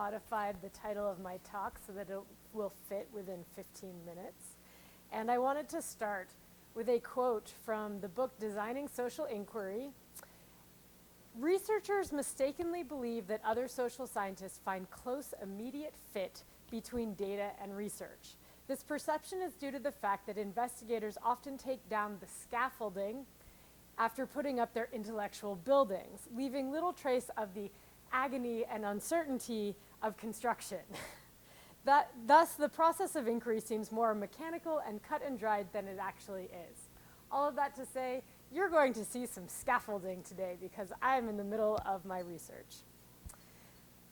modified the title of my talk so that it will fit within 15 minutes. And I wanted to start with a quote from the book Designing Social Inquiry. Researchers mistakenly believe that other social scientists find close immediate fit between data and research. This perception is due to the fact that investigators often take down the scaffolding after putting up their intellectual buildings, leaving little trace of the agony and uncertainty of construction. Thus, the process of inquiry seems more mechanical and cut and dried than it actually is. All of that to say, you're going to see some scaffolding today because I'm in the middle of my research.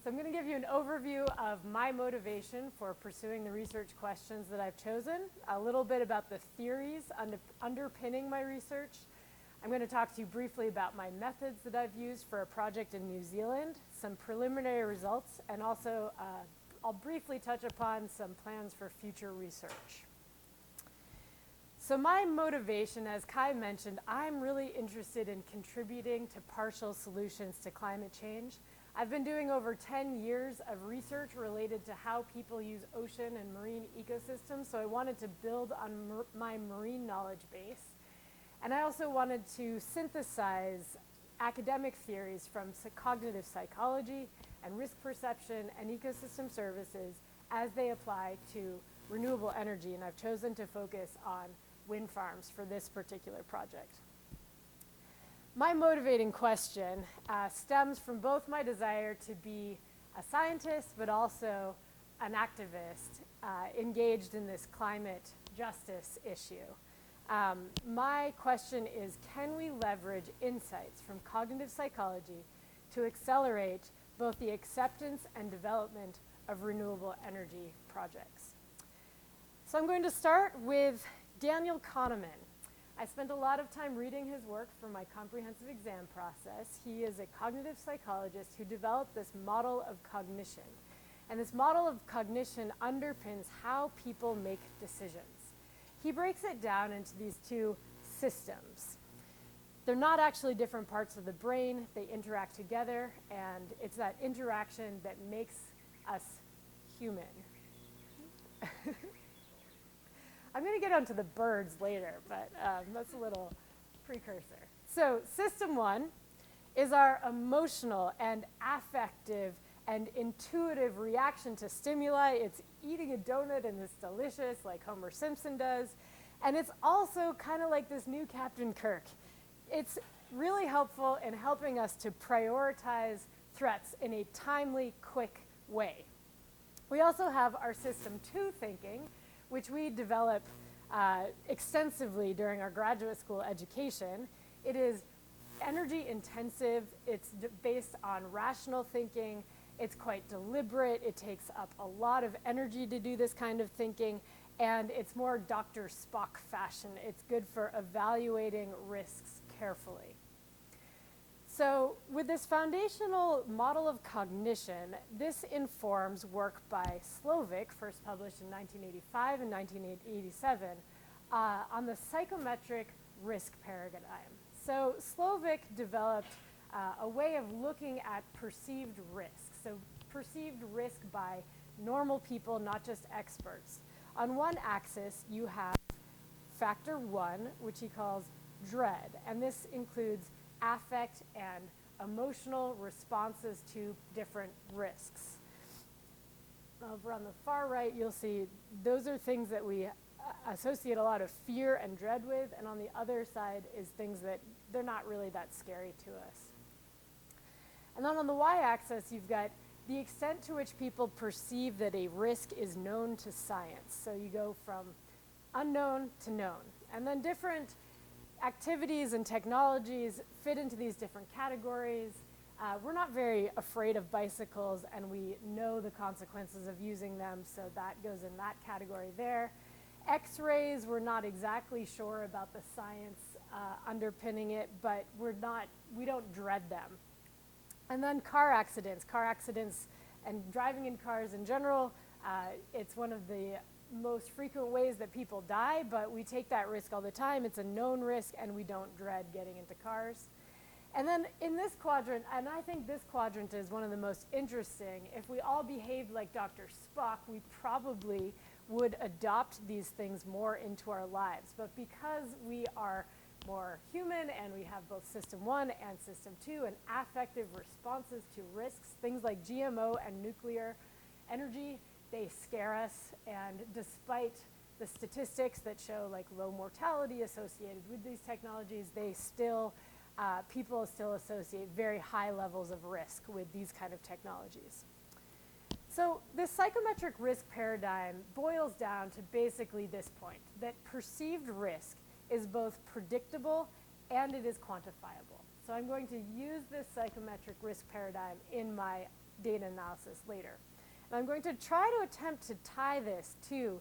So I'm going to give you an overview of my motivation for pursuing the research questions that I've chosen, a little bit about the theories underpinning my research. I'm going to talk to you briefly about my methods that I've used for a project in New Zealand, some preliminary results, and also I'll briefly touch upon some plans for future research. So my motivation, as Kai mentioned, I'm really interested in contributing to partial solutions to climate change. I've been doing over 10 years of research related to how people use ocean and marine ecosystems, so I wanted to build on my marine knowledge base. And I also wanted to synthesize academic theories from cognitive psychology and risk perception and ecosystem services as they apply to renewable energy, and I've chosen to focus on wind farms for this particular project. My motivating question stems from both my desire to be a scientist but also an activist engaged in this climate justice issue. My question is, can we leverage insights from cognitive psychology to accelerate both the acceptance and development of renewable energy projects? So I'm going to start with Daniel Kahneman. I spent a lot of time reading his work for my comprehensive exam process. He is a cognitive psychologist who developed this model of cognition. And this model of cognition underpins how people make decisions. He breaks it down into these two systems. They're not actually different parts of the brain. They interact together, and it's that interaction that makes us human. I'm going to get onto the birds later, but that's a little precursor. So system one is our emotional and affective and intuitive reaction to stimuli. It's eating a donut and it's delicious, like Homer Simpson does. And it's also kind of like this new Captain Kirk. It's really helpful in helping us to prioritize threats in a timely, quick way. We also have our system two thinking, which we develop extensively during our graduate school education. It is energy intensive. It's based on rational thinking. It's quite deliberate. It takes up a lot of energy to do this kind of thinking, and it's more Dr. Spock fashion. It's good for evaluating risks carefully. So with this foundational model of cognition, this informs work by Slovic, first published in 1985 and 1987, on the psychometric risk paradigm. So Slovic developed a way of looking at perceived risk. So perceived risk by normal people, not just experts. On one axis, you have factor one, which he calls dread, and this includes affect and emotional responses to different risks. Over on the far right, you'll see those are things that we associate a lot of fear and dread with, and on the other side is things that they're not really that scary to us. And then on the y-axis, you've got the extent to which people perceive that a risk is known to science. So you go from unknown to known. And then different activities and technologies fit into these different categories. We're not very afraid of bicycles, and we know the consequences of using them, so that goes in that category there. X-rays, we're not exactly sure about the science underpinning it, but we don't dread them. And then car accidents and driving in cars in general, it's one of the most frequent ways that people die, but we take that risk all the time. It's a known risk, and we don't dread getting into cars. And then in this quadrant, and I think this quadrant is one of the most interesting, if we all behaved like Dr. Spock, we probably would adopt these things more into our lives. But because we are more human and we have both system 1 and system 2 and affective responses to risks, things like GMO and nuclear energy, they scare us. And despite the statistics that show like low mortality associated with these technologies, they still, people still associate very high levels of risk with these kind of technologies. So this psychometric risk paradigm boils down to basically this point, that perceived risk is both predictable and it is quantifiable. So I'm going to use this psychometric risk paradigm in my data analysis later. And I'm going to try to attempt to tie this to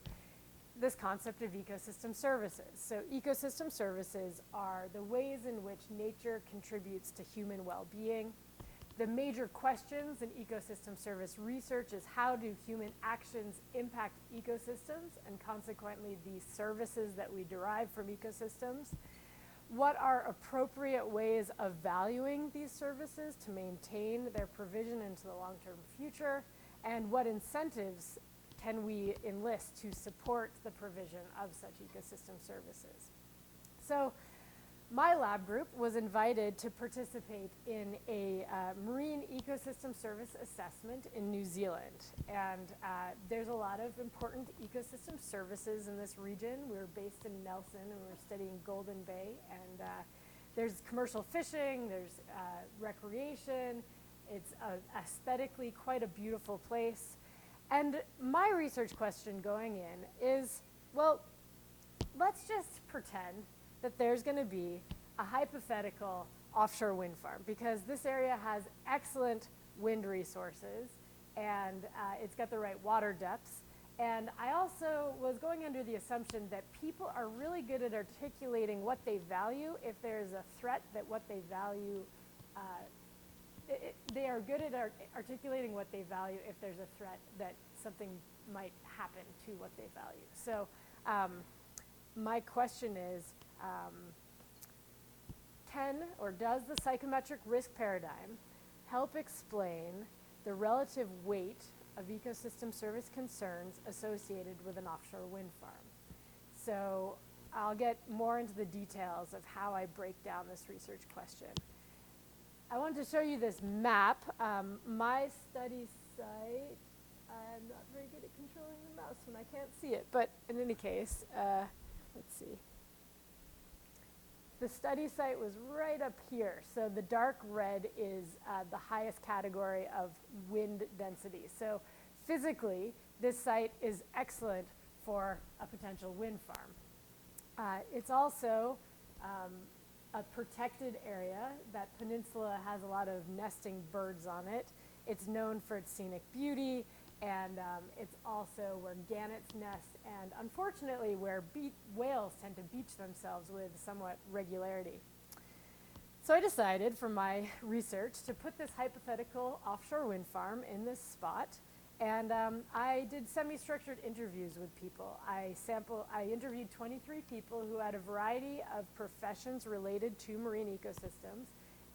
this concept of ecosystem services. So ecosystem services are the ways in which nature contributes to human well-being. The major questions in ecosystem service research is how do human actions impact ecosystems and consequently the services that we derive from ecosystems? What are appropriate ways of valuing these services to maintain their provision into the long-term future? And what incentives can we enlist to support the provision of such ecosystem services? So my lab group was invited to participate in a marine ecosystem service assessment in New Zealand. And there's a lot of important ecosystem services in this region. We were based in Nelson and we were studying Golden Bay. And there's commercial fishing, there's recreation. It's aesthetically quite a beautiful place. And my research question going in is, well, let's just pretend that there's going to be a hypothetical offshore wind farm because this area has excellent wind resources and it's got the right water depths. And I also was going under the assumption that people are really good at articulating what they value if there's a threat that what they value, they are good at articulating what they value if there's a threat that something might happen to what they value. So my question is, does the psychometric risk paradigm help explain the relative weight of ecosystem service concerns associated with an offshore wind farm? So I'll get more into the details of how I break down this research question. I wanted to show you this map. My study site, I'm not very good at controlling the mouse when I can't see it, but in any case, let's see. The study site was right up here. So the dark red is the highest category of wind density. So physically, this site is excellent for a potential wind farm. It's also a protected area. That peninsula has a lot of nesting birds on it. It's known for its scenic beauty, and it's also where gannets nest, and unfortunately where whales tend to beach themselves with somewhat regularity. So I decided for my research to put this hypothetical offshore wind farm in this spot, and I did semi-structured interviews with people. I interviewed 23 people who had a variety of professions related to marine ecosystems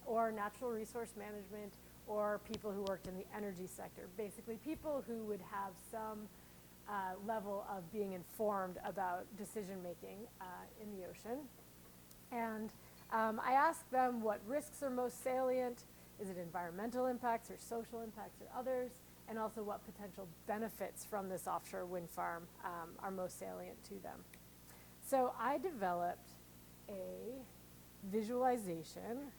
or natural resource management, or people who worked in the energy sector, basically people who would have some level of being informed about decision making in the ocean. And I asked them what risks are most salient, is it environmental impacts or social impacts or others, and also what potential benefits from this offshore wind farm are most salient to them. So I developed a visualization,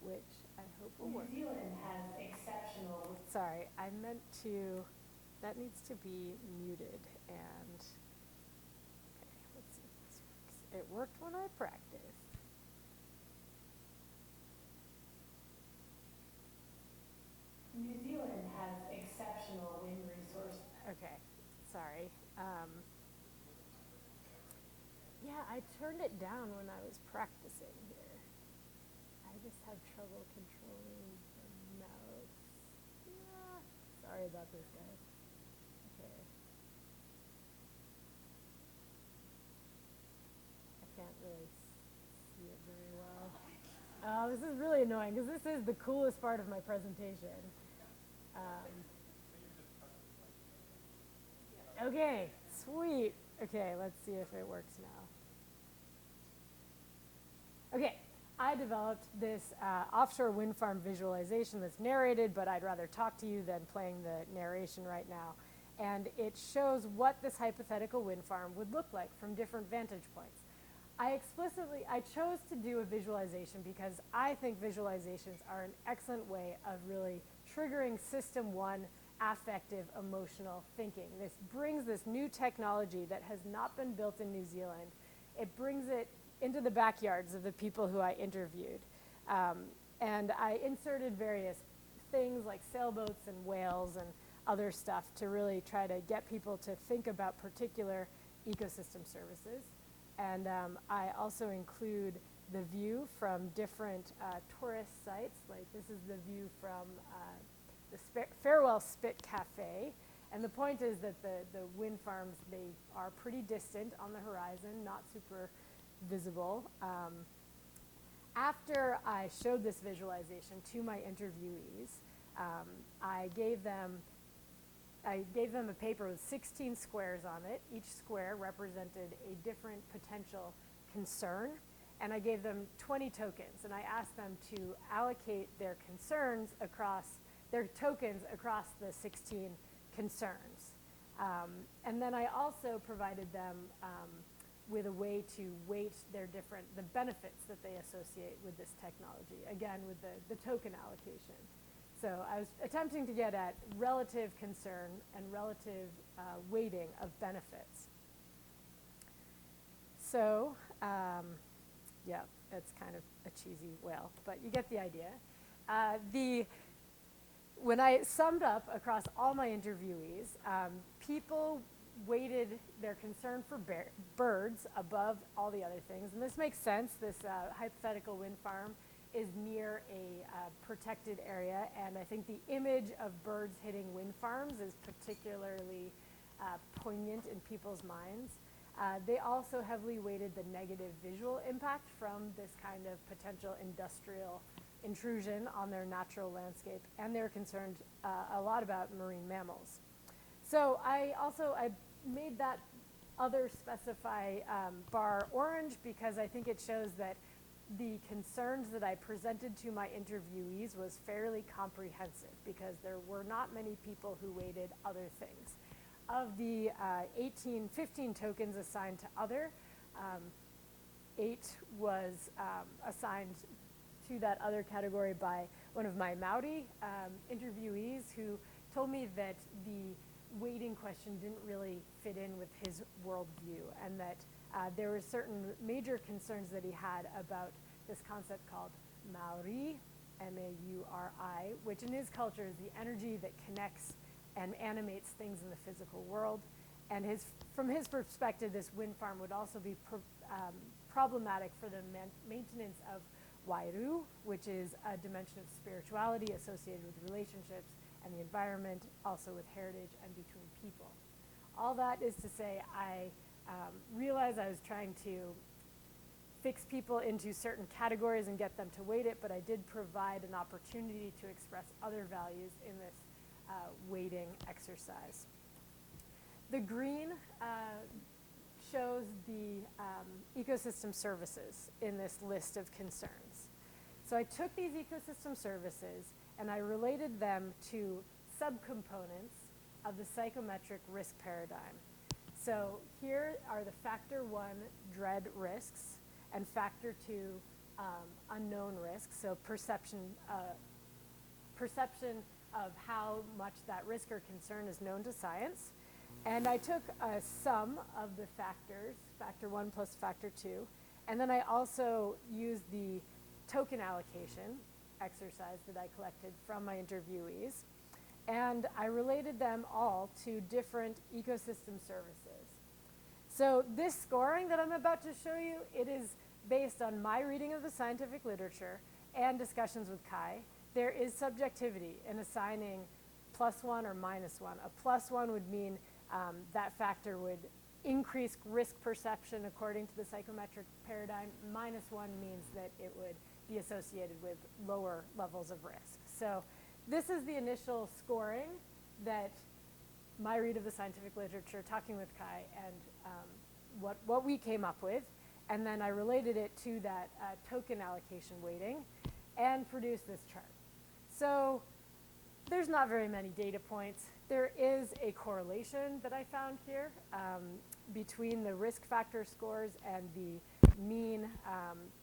which I hope will work. New Zealand has exceptional. Sorry, I meant to, that needs to be muted and, okay, let's see if this works. It worked when I practiced. New Zealand has exceptional wind resources. Okay, sorry. Yeah, I turned it down when I was practicing here. I just have trouble controlling the mouse. Yeah. Sorry about this, guys. Okay. I can't really see it very well. This is really annoying because this is the coolest part of my presentation. Okay, sweet. Okay, let's see if it works now. Okay, I developed this offshore wind farm visualization that's narrated, but I'd rather talk to you than playing the narration right now. And it shows what this hypothetical wind farm would look like from different vantage points. I chose to do a visualization because I think visualizations are an excellent way of really triggering system one affective, emotional thinking. This brings this new technology that has not been built in New Zealand. It brings it into the backyards of the people who I interviewed. And I inserted various things like sailboats and whales and other stuff to really try to get people to think about particular ecosystem services. And I also include the view from different tourist sites. Like this is the view from the Farewell Spit Cafe. And the point is that the wind farms, they are pretty distant on the horizon, not super visible. After I showed this visualization to my interviewees, I gave them a paper with 16 squares on it. Each square represented a different potential concern, and I gave them 20 tokens, and I asked them to allocate their tokens across the 16 concerns. And then I also provided them with a way to weight the benefits that they associate with this technology, again with the token allocation. So I was attempting to get at relative concern and relative weighting of benefits. So, yeah, it's kind of a cheesy whale, but you get the idea. When I summed up across all my interviewees, people weighted their concern for birds above all the other things. And this makes sense. This hypothetical wind farm is near a protected area, and I think the image of birds hitting wind farms is particularly poignant in people's minds. They also heavily weighted the negative visual impact from this kind of potential industrial intrusion on their natural landscape, and they're concerned a lot about marine mammals. So I made that other specify bar orange because I think it shows that the concerns that I presented to my interviewees was fairly comprehensive because there were not many people who weighted other things. Of the 15 tokens assigned to other, 8 was assigned to that other category by one of my Maori interviewees who told me that the weighting question didn't really fit in with his worldview, and that there were certain major concerns that he had about this concept called Mauri, M-A-U-R-I, which in his culture is the energy that connects and animates things in the physical world. And from his perspective, this wind farm would also be problematic for the maintenance of Wairu, which is a dimension of spirituality associated with relationships and the environment, also with heritage and between people. All that is to say, I realized I was trying to fix people into certain categories and get them to weight it, but I did provide an opportunity to express other values in this weighting exercise. The green shows the ecosystem services in this list of concerns. So I took these ecosystem services and I related them to subcomponents of the psychometric risk paradigm. So here are the factor 1 dread risks and factor 2 unknown risks, so perception of how much that risk or concern is known to science. And I took a sum of the factors, factor 1 plus factor 2, and then I also used the token allocation exercise that I collected from my interviewees, and I related them all to different ecosystem services. So this scoring that I'm about to show you, it is based on my reading of the scientific literature and discussions with Kai. There is subjectivity in assigning +1 or -1. A +1 would mean that factor would increase risk perception according to the psychometric paradigm. -1 means that it would be associated with lower levels of risk. So this is the initial scoring that my read of the scientific literature, talking with Kai, and what we came up with. And then I related it to that token allocation weighting and produced this chart. So there's not very many data points. There is a correlation that I found here between the risk factor scores and the mean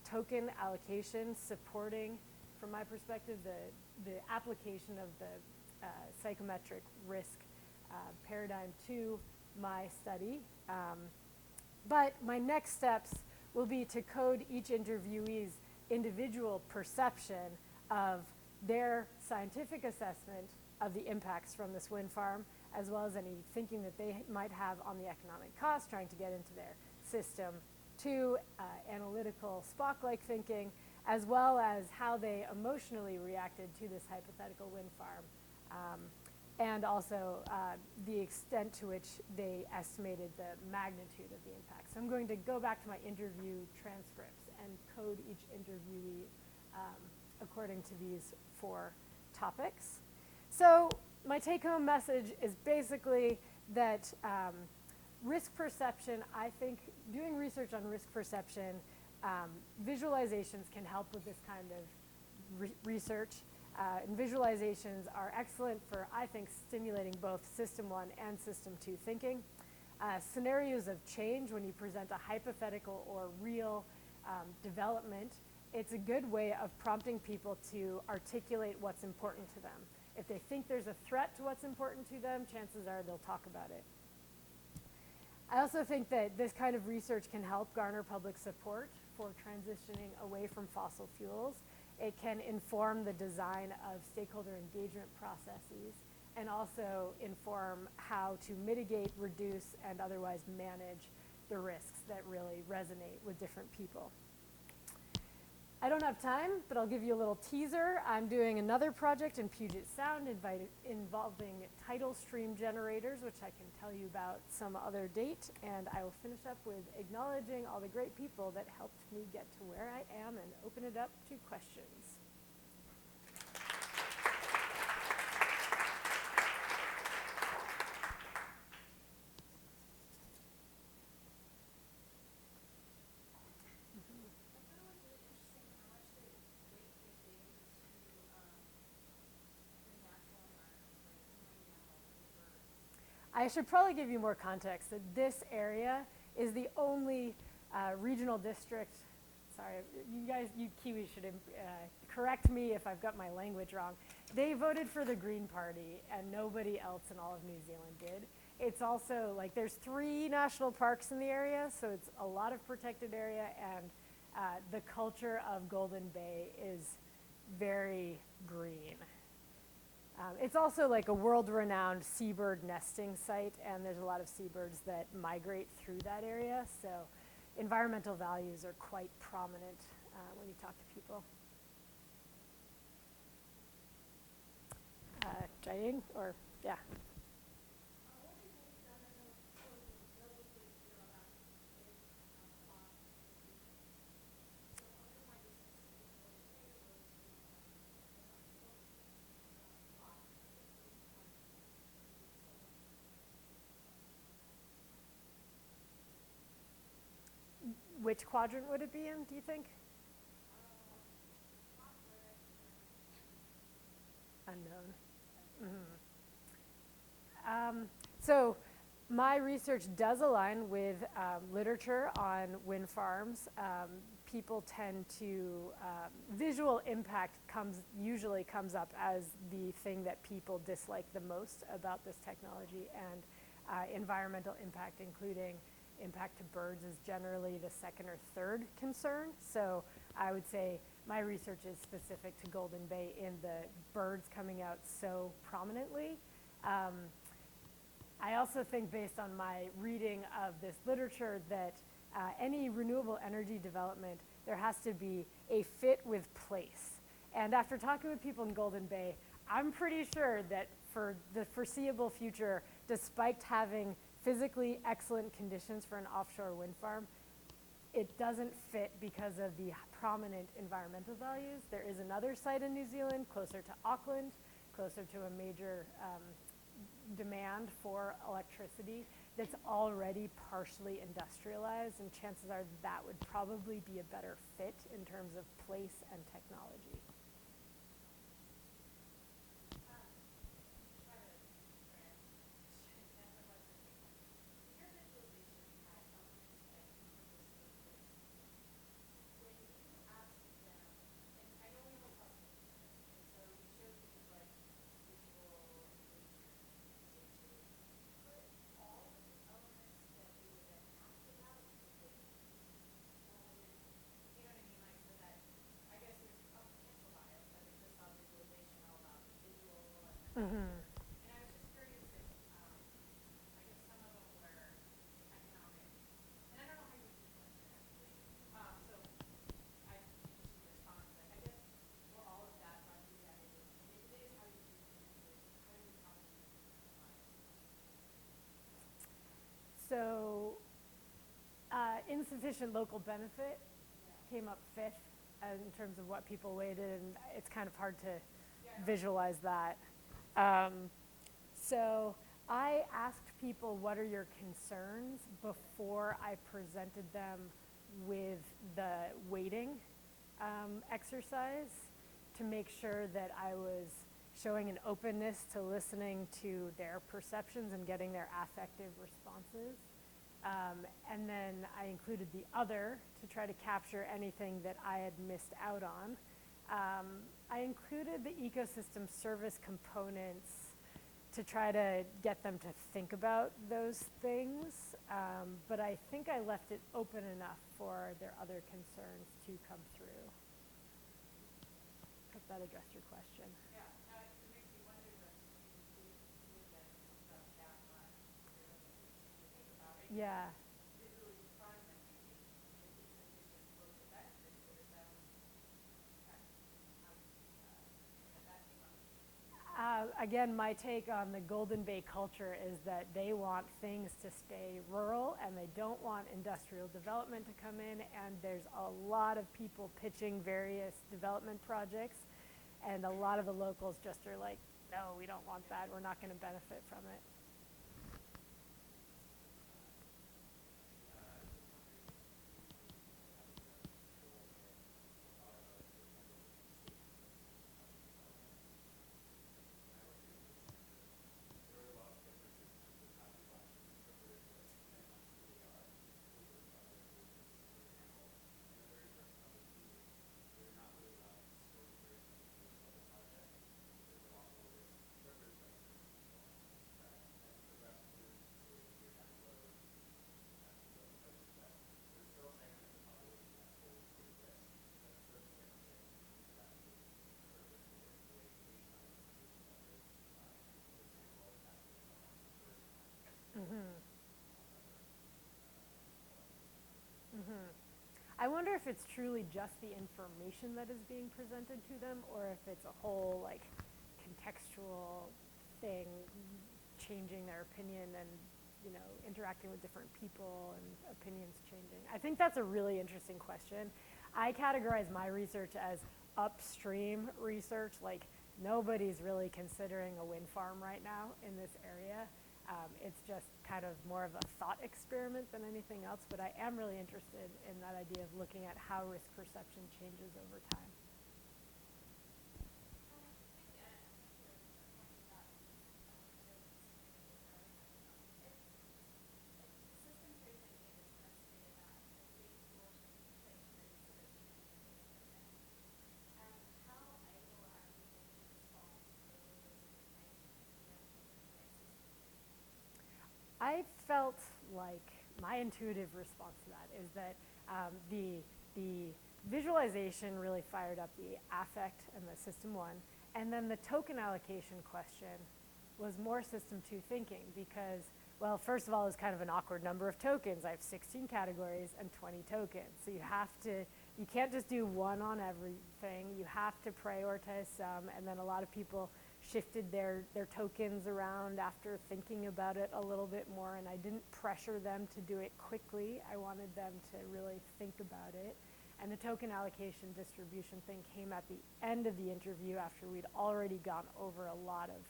token allocation supporting, from my perspective, the application of the psychometric risk paradigm to my study. But my next steps will be to code each interviewee's individual perception of their scientific assessment of the impacts from this wind farm, as well as any thinking that they might have on the economic cost, trying to get into their system, to analytical Spock-like thinking, as well as how they emotionally reacted to this hypothetical wind farm, and also the extent to which they estimated the magnitude of the impact. So I'm going to go back to my interview transcripts and code each interviewee according to these 4 topics. So my take-home message is basically that risk perception, I think doing research on risk perception, visualizations can help with this kind of research. And visualizations are excellent for, I think, stimulating both System 1 and System 2 thinking. Scenarios of change, when you present a hypothetical or real development, it's a good way of prompting people to articulate what's important to them. If they think there's a threat to what's important to them, chances are they'll talk about it. I also think that this kind of research can help garner public support for transitioning away from fossil fuels. It can inform the design of stakeholder engagement processes and also inform how to mitigate, reduce, and otherwise manage the risks that really resonate with different people. I don't have time, but I'll give you a little teaser. I'm doing another project in Puget Sound involving tidal stream generators, which I can tell you about some other date. And I will finish up with acknowledging all the great people that helped me get to where I am and open it up to questions. I should probably give you more context that this area is the only regional district. Sorry, you guys, you Kiwis should correct me if I've got my language wrong. They voted for the Green Party and nobody else in all of New Zealand did. It's also like there's 3 national parks in the area, so it's a lot of protected area, and the culture of Golden Bay is very green. It's also like a world-renowned seabird nesting site, and there's a lot of seabirds that migrate through that area, so environmental values are quite prominent when you talk to people. Jaying, or, yeah. Which quadrant would it be in, do you think? Unknown. Mm-hmm. So my research does align with literature on wind farms. People tend to, visual impact usually comes up as the thing that people dislike the most about this technology, and environmental impact, including impact to birds, is generally the second or third concern. So I would say my research is specific to Golden Bay in the birds coming out so prominently. I also think, based on my reading of this literature, that any renewable energy development, there has to be a fit with place. And after talking with people in Golden Bay, I'm pretty sure that for the foreseeable future, despite having physically excellent conditions for an offshore wind farm, It doesn't fit because of the prominent environmental values. There is another site in New Zealand, closer to Auckland, closer to a major demand for electricity, that's already partially industrialized, and chances are that would probably be a better fit in terms of place and technology. Mm-hmm. So insufficient local benefit came up fifth in terms of what people weighted, and it's kind of hard to visualize that. So I asked people, what are your concerns, before I presented them with the weighting exercise, to make sure that I was showing an openness to listening to their perceptions and getting their affective responses. And then I included the other to try to capture anything that I had missed out on. I included the ecosystem service components to try to get them to think about those things, but I think I left it open enough for their other concerns to come through. Hope that addressed your question. Yeah, it makes me wonder that you that comes up that much, to think about it. Yeah. It really surprised me. If you said you just looked at that, but is that how you see that came up? Again, my take on the Golden Bay culture is that they want things to stay rural, and they don't want industrial development to come in, and there's a lot of people pitching various development projects, and a lot of the locals just are like, no, we don't want that, we're not going to benefit from it. I wonder if it's truly just the information that is being presented to them, or if it's a whole like contextual thing, changing their opinion and, you know, interacting with different people and opinions changing. I think that's a really interesting question. I categorize my research as upstream research, like nobody's really considering a wind farm right now in this area. It's just kind of more of a thought experiment than anything else, but I am really interested in that idea of looking at how risk perception changes over time. I felt like my intuitive response to that is that the visualization really fired up the affect and the system one, and then the token allocation question was more system two thinking, because, well, first of all, it's kind of an awkward number of tokens. I have 16 categories and 20 tokens, so you can't just do one on everything. You have to prioritize some, and then a lot of people shifted their tokens around after thinking about it a little bit more, and I didn't pressure them to do it quickly. I wanted them to really think about it. And the token allocation distribution thing came at the end of the interview after we'd already gone over a lot of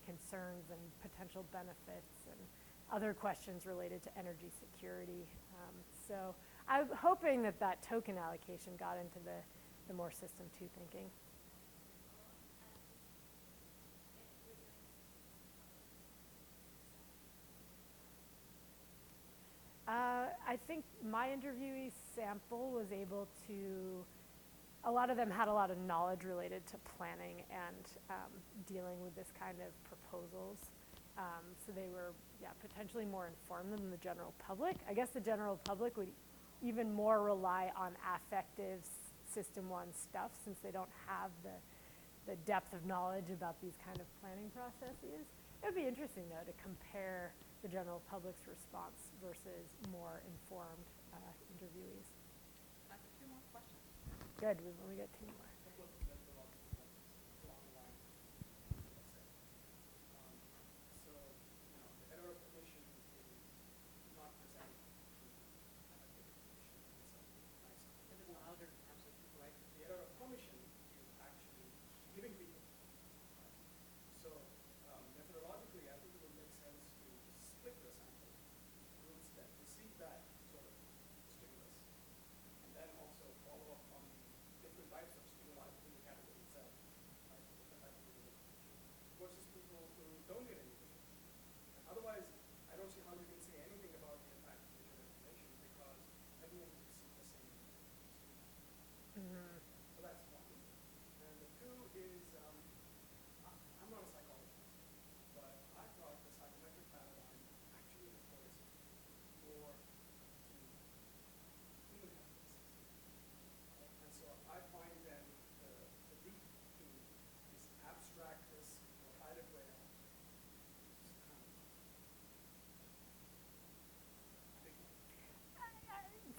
concerns and potential benefits and other questions related to energy security. So I'm hoping that that token allocation got into the more system two thinking. I think my interviewee sample was able to, a lot of them had a lot of knowledge related to planning and dealing with this kind of proposals. So they were, potentially more informed than the general public. I guess the general public would even more rely on affective system one stuff since they don't have the depth of knowledge about these kind of planning processes. It would be interesting though to compare the general public's response versus more informed interviewees. Time for 2 more questions. Good, we've only got 2 more.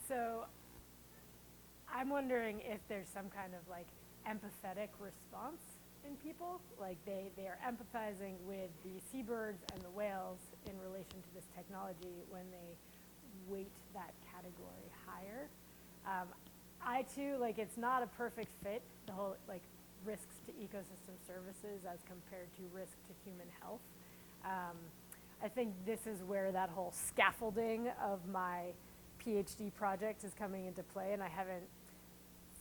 So I'm wondering if there's some kind of like empathetic response in people, like they are empathizing with the seabirds and the whales in relation to this technology when they weight that category higher. I too, like it's not a perfect fit, the whole like risks to ecosystem services as compared to risk to human health. I think this is where that whole scaffolding of my PhD project is coming into play, and I haven't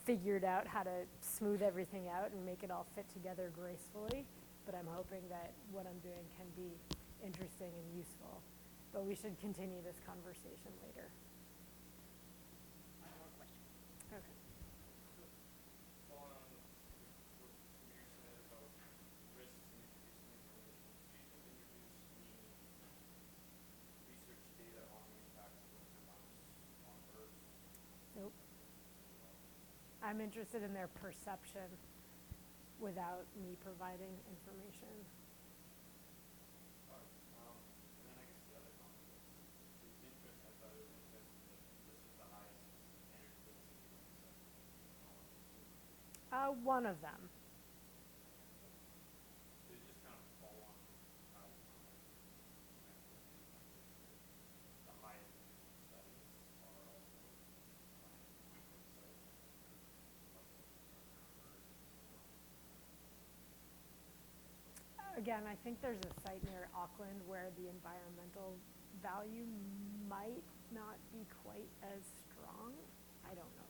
figured out how to smooth everything out and make it all fit together gracefully, but I'm hoping that what I'm doing can be interesting and useful. But we should continue this conversation later. One more question. Okay. Nope. I'm interested in their perception without me providing information. One of them. Again, I think there's a site near Auckland where the environmental value might not be quite as strong. I don't know.